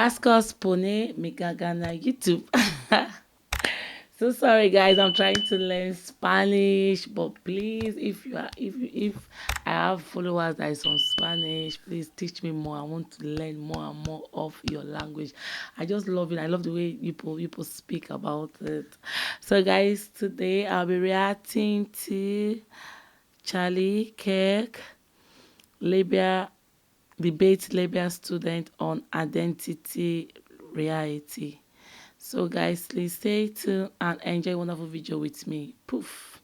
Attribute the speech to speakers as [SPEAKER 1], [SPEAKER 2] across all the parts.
[SPEAKER 1] Rascals Pone Mikagana YouTube. So sorry guys, I'm trying to learn Spanish, but please if I have followers that is on Spanish, please teach me more. I want to learn more and more of your language. I just love it. I love the way people speak about it. So guys, today I'll be reacting to Charlie Kirk, Libya debate Libya student on identity reality. So guys, please stay tuned and enjoy a wonderful video with me. Poof.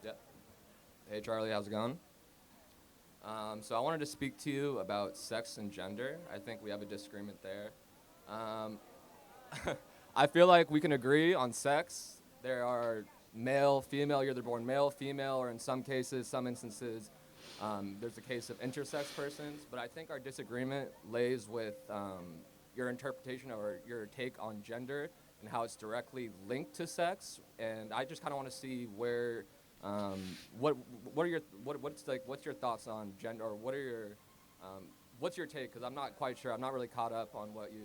[SPEAKER 2] Yep. Hey Charlie, how's it going? So I wanted to speak to you about sex and gender. I think we have a disagreement there. Um, I feel like we can agree on sex. There are male, female, you're either born male, female, or in some cases, some instances, there's a case of intersex persons. But I think our disagreement lays with your interpretation or your take on gender and how it's directly linked to sex. And I just kind of want to see where um, what are your what's your thoughts on gender, or what's your take? Because I'm not quite sure. I'm not really caught up on what you've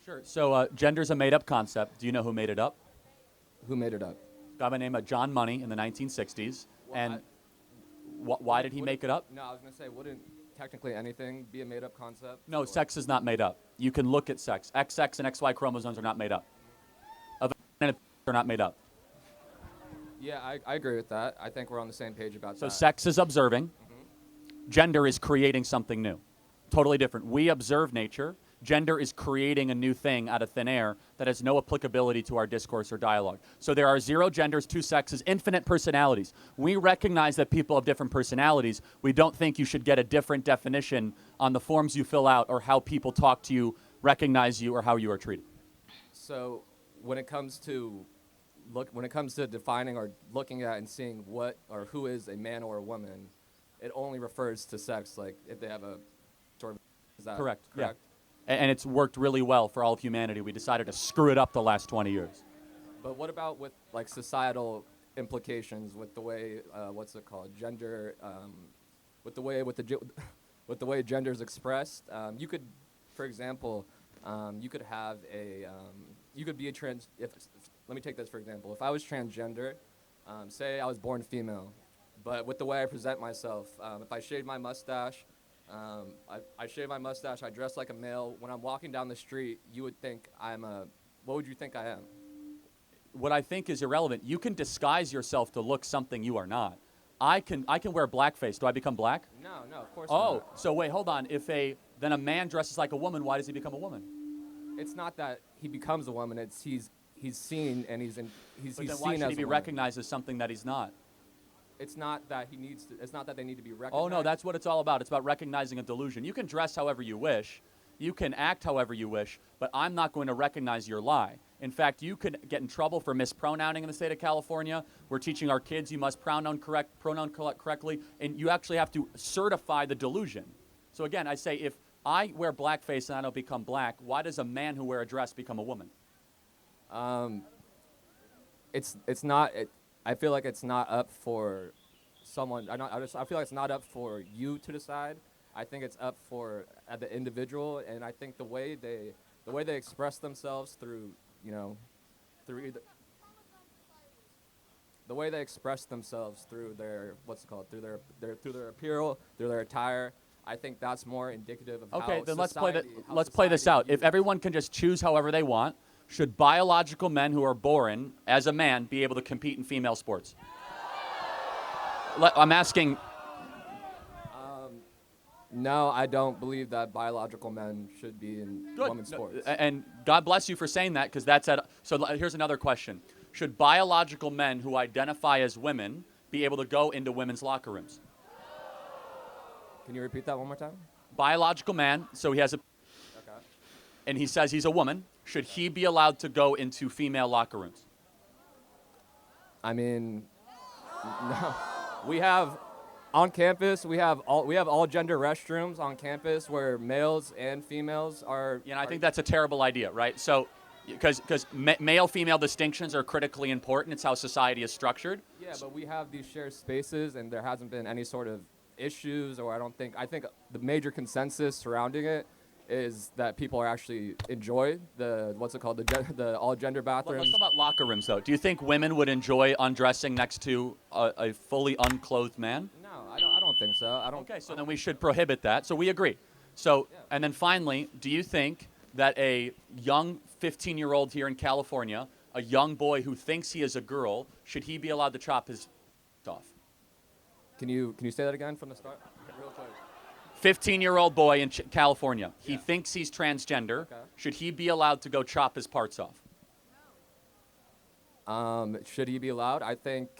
[SPEAKER 3] Sure. So gender's a made-up concept. Do you know who made it up?
[SPEAKER 2] who made it up.
[SPEAKER 3] A guy by the name of John Money in the 1960s.
[SPEAKER 2] Well,
[SPEAKER 3] And why did he make it up?
[SPEAKER 2] No, I was gonna say, wouldn't technically anything be a made-up concept?
[SPEAKER 3] No,
[SPEAKER 2] Or-
[SPEAKER 3] sex is not made up. You can look at sex. XX and XY chromosomes are not made up. A and a are not made up.
[SPEAKER 2] Yeah, I agree with that. I think we're on the same page about
[SPEAKER 3] So
[SPEAKER 2] that.
[SPEAKER 3] sex is observing. Gender is creating something new. Totally different. We observe nature. Gender is creating a new thing out of thin air that has no applicability to our discourse or dialogue. So there are 0 genders, 2 sexes, infinite personalities. We recognize that people have different personalities. We don't think you should get a different definition on the forms you fill out or how people talk to you, recognize you, or how you are treated.
[SPEAKER 2] So when it comes to defining or looking at and seeing what or who is a man or a woman, it only refers to sex. Like if they have a sort of is that
[SPEAKER 3] Correct.
[SPEAKER 2] correct?
[SPEAKER 3] Yeah. And it's worked really well for all of humanity. We decided to screw it up the last 20 years.
[SPEAKER 2] But what about with like societal implications with the way what's it called gender with the way with the way gender is expressed? You could, for example, you could have a you could be a trans. If let me take this for example. If I was transgender, say I was born female, but with the way I present myself, if I shave my mustache. I shave my mustache. I dress like a male. When I'm walking down the street, you would think I'm a. What would you think I am?
[SPEAKER 3] What I think is irrelevant. You can disguise yourself to look something you are not. I can wear blackface. Do I become black?
[SPEAKER 2] No, of course
[SPEAKER 3] Oh,
[SPEAKER 2] not.
[SPEAKER 3] so wait, hold on. Then a man dresses like a woman, why does he become a woman?
[SPEAKER 2] It's not that he becomes a woman. It's he's seen and he's
[SPEAKER 3] But then
[SPEAKER 2] seen
[SPEAKER 3] why should
[SPEAKER 2] as
[SPEAKER 3] he be
[SPEAKER 2] a woman.
[SPEAKER 3] recognized as something that he's not?
[SPEAKER 2] It's not that he needs to. It's not that they need to be recognized.
[SPEAKER 3] Oh no, that's what it's all about. It's about recognizing a delusion. You can dress however you wish. You can act however you wish, but I'm not going to recognize your lie. In fact, you could get in trouble for mispronouncing in the state of California. We're teaching our kids you must pronoun correctly, and you actually have to certify the delusion. So again, I say if I wear blackface and I don't become black, why does a man who wear a dress become a woman?
[SPEAKER 2] It's not. I feel like it's not up for someone. I feel like it's not up for you to decide. I think it's up for the individual, and I think the way they express themselves through through either the way they express themselves through their through their apparel, through their attire. I think that's more indicative of
[SPEAKER 3] Okay,
[SPEAKER 2] how
[SPEAKER 3] then
[SPEAKER 2] society,
[SPEAKER 3] let's play this out. If
[SPEAKER 2] views-
[SPEAKER 3] everyone can just choose however they want, should biological men who are born as a man be able to compete in female sports? I'm asking.
[SPEAKER 2] No, I don't believe that biological men should be in
[SPEAKER 3] Good.
[SPEAKER 2] women's
[SPEAKER 3] No,
[SPEAKER 2] sports.
[SPEAKER 3] and God bless you for saying that, because that's at. So here's another question: should biological men who identify as women be able to go into women's locker rooms?
[SPEAKER 2] Can you repeat that one more time?
[SPEAKER 3] Biological man, so he has a,
[SPEAKER 2] Okay.
[SPEAKER 3] and he says he's a woman. Should he be allowed to go into female locker rooms?
[SPEAKER 2] I mean, no. We have on campus. We have all gender restrooms on campus where males and females are.
[SPEAKER 3] Yeah, and I think that's a terrible idea, right? So, because male-female distinctions are critically important. It's how society is structured.
[SPEAKER 2] Yeah, but we have these shared spaces, and there hasn't been any sort of issues, or I think the major consensus surrounding it is that people are actually enjoy the what's it called, the all gender bathrooms.
[SPEAKER 3] Let's talk about locker rooms, though. Do you think women would enjoy undressing next to a fully unclothed man?
[SPEAKER 2] No, I don't think so. I don't.
[SPEAKER 3] Okay, so then we should prohibit that. So we agree. So,
[SPEAKER 2] Yeah.
[SPEAKER 3] and then finally, do you think that a young 15-year-old here in California, a young boy who thinks he is a girl, should he be allowed to chop his off?
[SPEAKER 2] Can you say that again from the start? Real quick.
[SPEAKER 3] 15-year-old boy in California. He
[SPEAKER 2] Yeah.
[SPEAKER 3] thinks he's transgender.
[SPEAKER 2] Okay.
[SPEAKER 3] Should he be allowed to go chop his parts off?
[SPEAKER 2] Should he be allowed? I think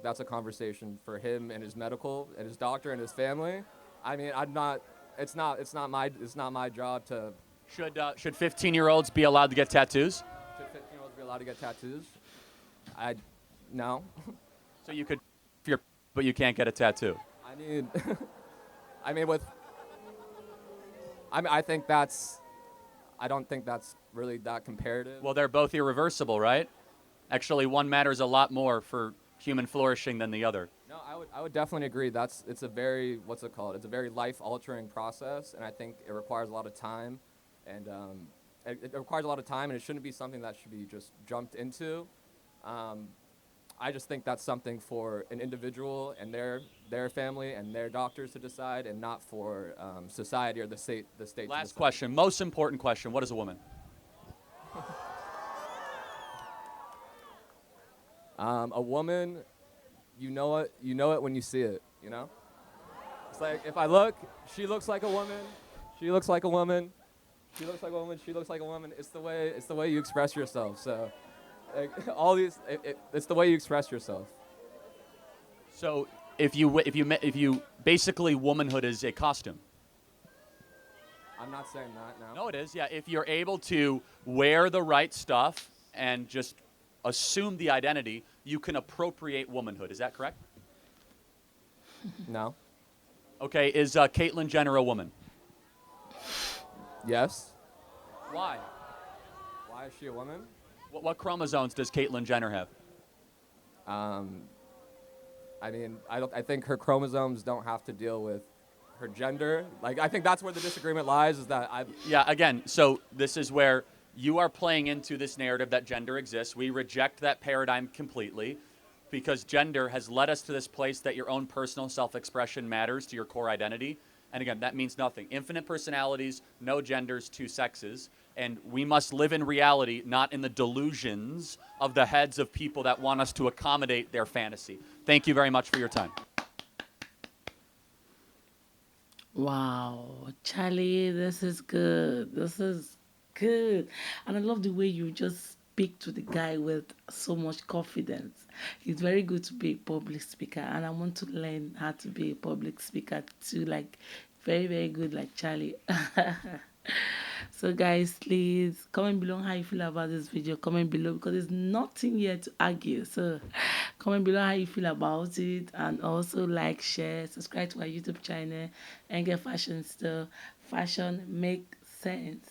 [SPEAKER 2] that's a conversation for him and his medical and his doctor and his family. I mean, I'm not. It's not my job to.
[SPEAKER 3] Should 15-year-olds be allowed to get tattoos?
[SPEAKER 2] Should 15-year-olds be allowed to get tattoos? I, no.
[SPEAKER 3] So you could, but you can't get a tattoo.
[SPEAKER 2] I mean, I mean with. I think that's. I don't think that's really that comparative.
[SPEAKER 3] Well, they're both irreversible, right? Actually, one matters a lot more for human flourishing than the other.
[SPEAKER 2] No, I would definitely agree. It's a very, what's it called? It's a very life-altering process, and I think it requires a lot of time, and it requires a lot of time, and it shouldn't be something that should be just jumped into. I just think that's something for an individual and their family and their doctors to decide, and not for society or the state. To
[SPEAKER 3] Last
[SPEAKER 2] decide.
[SPEAKER 3] question, most important question. What is a woman?
[SPEAKER 2] A woman, you know it when you see it. You know, it's like if I look, she looks like a woman. She looks like a woman. She looks like a woman. She looks like a woman. It's the way you express yourself. So, like, all these, it's the way you express yourself.
[SPEAKER 3] So if you basically womanhood is a costume.
[SPEAKER 2] I'm not saying that now.
[SPEAKER 3] No, it is. Yeah, if you're able to wear the right stuff and just assume the identity, you can appropriate womanhood. Is that correct?
[SPEAKER 2] No.
[SPEAKER 3] Okay, is Caitlyn Jenner a woman?
[SPEAKER 2] Yes.
[SPEAKER 3] Why?
[SPEAKER 2] Why is she a woman?
[SPEAKER 3] What chromosomes does Caitlyn Jenner have?
[SPEAKER 2] I mean, I think her chromosomes don't have to deal with her gender. Like, I think that's where the disagreement lies. Is that
[SPEAKER 3] Yeah, again, so this is where you are playing into this narrative that gender exists. We reject that paradigm completely because gender has led us to this place that your own personal self-expression matters to your core identity. And again, that means nothing. Infinite personalities, no genders, two sexes. And we must live in reality, not in the delusions of the heads of people that want us to accommodate their fantasy. Thank you very much for your time.
[SPEAKER 1] Wow, Charlie, this is good. This is good. And I love the way you just speak to the guy with so much confidence. It's very good to be a public speaker, and I want to learn how to be a public speaker too. Like, very, very good, like Charlie. So, guys, please comment below how you feel about this video. Comment below because there's nothing here to argue. So, comment below how you feel about it, and also like, share, subscribe to our YouTube channel, and get fashion stuff. Fashion make sense.